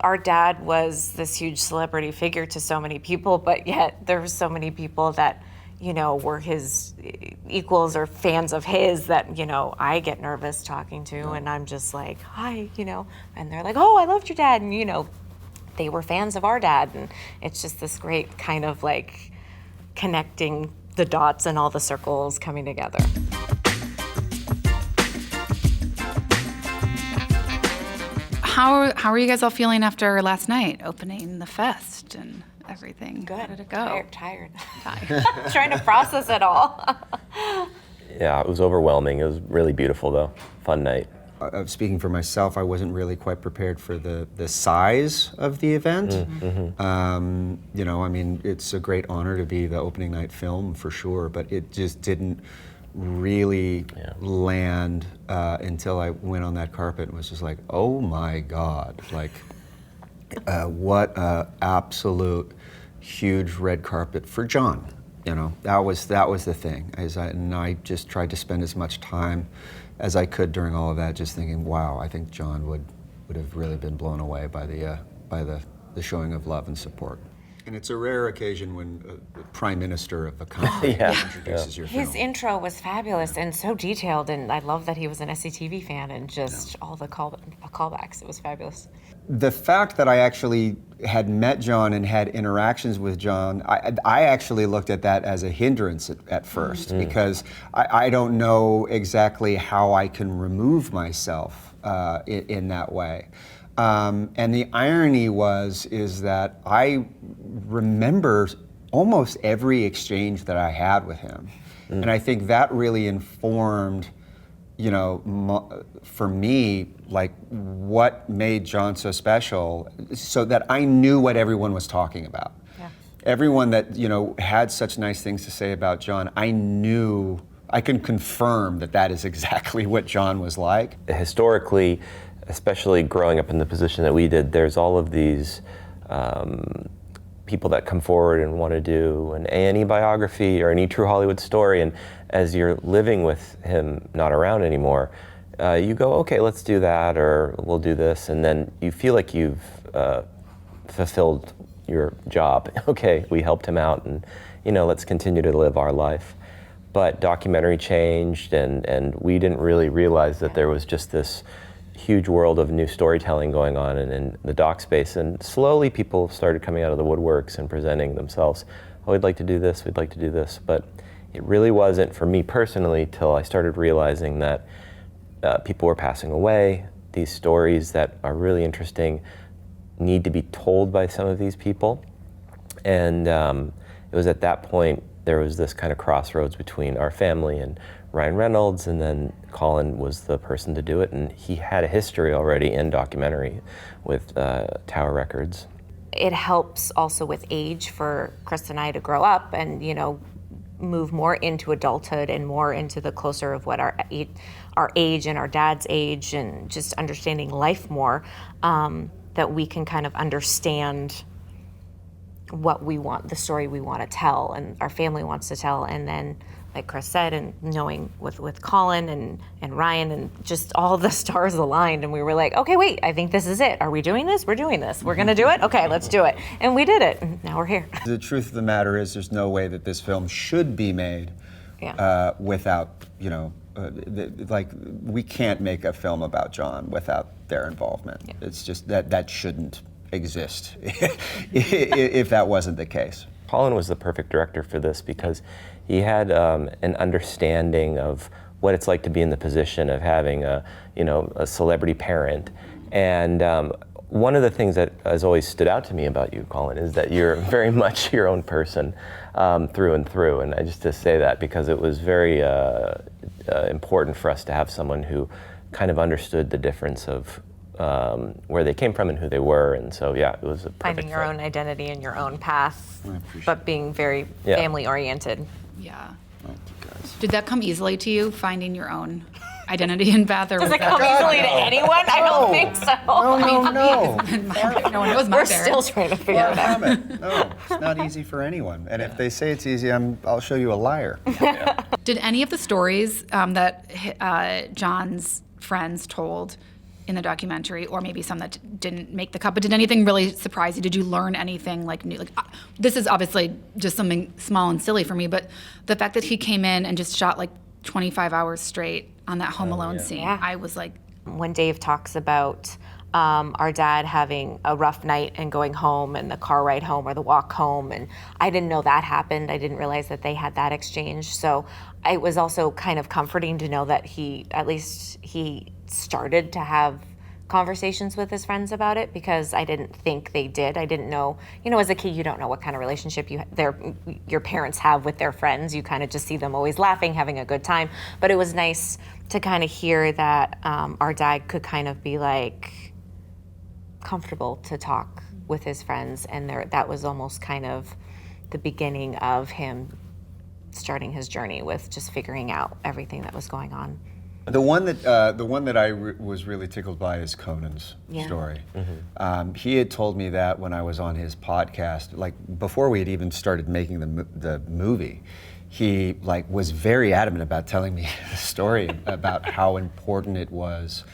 our dad was this huge celebrity figure to so many people, but yet there were so many people that, were his equals or fans of his that, I get nervous talking to, and I'm just like, hi, and they're like, oh, I loved your dad, and, they were fans of our dad, and it's just this great kind of like connecting the dots and all the circles coming together. How are you guys all feeling after last night, opening the fest and everything? Good. How did it go? Tired. Trying to process it all. Yeah, it was overwhelming. It was really beautiful though. Fun night. Speaking for myself, I wasn't really quite prepared for the size of the event. Mm-hmm. It's a great honor to be the opening night film for sure, but it just didn't really land until I went on that carpet and was just like, oh my God, like what a absolute huge red carpet for John. That was the thing. I just tried to spend as much time as I could during all of that, just thinking, wow, I think John would have really been blown away by the showing of love and support. And it's a rare occasion when the Prime Minister of a country introduces your film. His intro was fabulous and so detailed, and I love that he was an SCTV fan and just all the callbacks. It was fabulous. The fact that I actually had met John and had interactions with John, I actually looked at that as a hindrance at first, because I don't know exactly how I can remove myself in that way. And the irony is that I remember almost every exchange that I had with him. And I think that really informed, for me, like what made John so special, so that I knew what everyone was talking about. Yeah. Everyone that, had such nice things to say about John, I knew, I can confirm that is exactly what John was like. Historically, especially growing up in the position that we did, there's all of these people that come forward and want to do an A&E biography or an E! True Hollywood story, and as you're living with him not around anymore, you go, okay, let's do that, or we'll do this, and then you feel like you've fulfilled your job. Okay, we helped him out, and let's continue to live our life. But documentary changed, and we didn't really realize that there was just this huge world of new storytelling going on in the doc space, and slowly people started coming out of the woodworks and presenting themselves. Oh, we'd like to do this, we'd like to do this, but it really wasn't for me personally till I started realizing that people were passing away. These stories that are really interesting need to be told by some of these people, and it was at that point there was this kind of crossroads between our family and Ryan Reynolds, and then Collin was the person to do it, and he had a history already in documentary with Tower Records. It helps also with age for Chris and I to grow up and, move more into adulthood and more into the closer of what our age and our dad's age, and just understanding life more, that we can kind of understand what we want, the story we want to tell and our family wants to tell. And then, like Chris said, and knowing with Collin and Ryan and just all the stars aligned, and we were like, okay, wait, I think this is it. Are we doing this? We're doing this. We're gonna do it? Okay, let's do it. And we did it, and now we're here. The truth of the matter is there's no way that this film should be made without, we can't make a film about John without their involvement. Yeah. It's just that shouldn't exist if that wasn't the case. Collin was the perfect director for this because he had an understanding of what it's like to be in the position of having a celebrity parent. And one of the things that has always stood out to me about you, Collin, is that you're very much your own person through and through. And I just to say that because it was very important for us to have someone who kind of understood the difference of where they came from and who they were, and so it was a perfect finding your own identity and your own path, but being very family oriented. Yeah. Did that come easily to you, finding your own identity and path? Or does it come easily to anyone? I don't think so. No. No one knows my We're still trying to figure it out. No, it's not easy for anyone. And if they say it's easy, I'll show you a liar. Did any of the stories that John's friends told in the documentary, or maybe some that didn't make the cut, but did anything really surprise you? Did you learn anything like new? Like, this is obviously just something small and silly for me, but the fact that he came in and just shot like 25 hours straight on that Home Alone scene, Yeah. I was like, When Dave talks about our dad having a rough night and going home, and the car ride home or the walk home, and I didn't know that happened. I didn't realize that they had that exchange. So it was also kind of comforting to know that he started to have conversations with his friends about it, because I didn't think they did. I didn't know, as a kid, you don't know what kind of relationship your parents have with their friends. You kind of just see them always laughing, having a good time. But it was nice to kind of hear that our dad could kind of be like comfortable to talk with his friends, and that was almost kind of the beginning of him starting his journey with just figuring out everything that was going on. The one that I was really tickled by is Conan's story. He had told me that when I was on his podcast, like before we had even started making the movie. He was very adamant about telling me the story about how important it was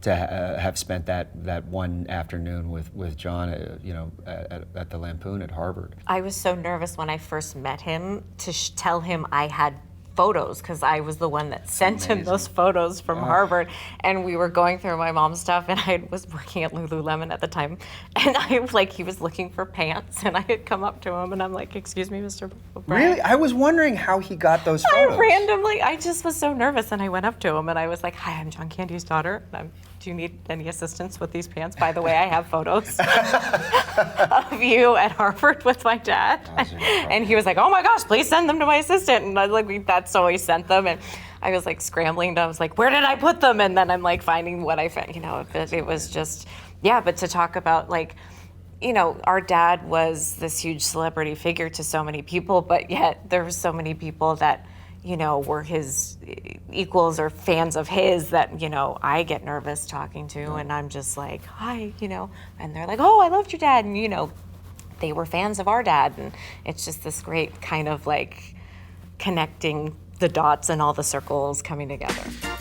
to have spent that one afternoon with John, at the Lampoon at Harvard. I was so nervous when I first met him to tell him I had photos, because I was the one that sent him those photos from Harvard, and we were going through my mom's stuff, and I was working at Lululemon at the time, and he was looking for pants, and I had come up to him, and I'm like, "Excuse me, Mr. O'Brien." Really? I was wondering how he got those photos. I just was so nervous, and I went up to him, and I was like, "Hi, I'm John Candy's daughter. Do you need any assistance with these pants? By the way, I have photos of you at Harvard with my dad." And he was like, "Oh my gosh, please send them to my assistant." And I was like, so he sent them, and I was like scrambling. I was like, "Where did I put them?" And then I'm like finding what I found. It was just, but to talk about our dad was this huge celebrity figure to so many people, but yet there were so many people that were his equals or fans of his that, I get nervous talking to, and I'm just like, "Hi," and they're like, "Oh, I loved your dad." And, they were fans of our dad. And it's just this great kind of connecting the dots and all the circles coming together.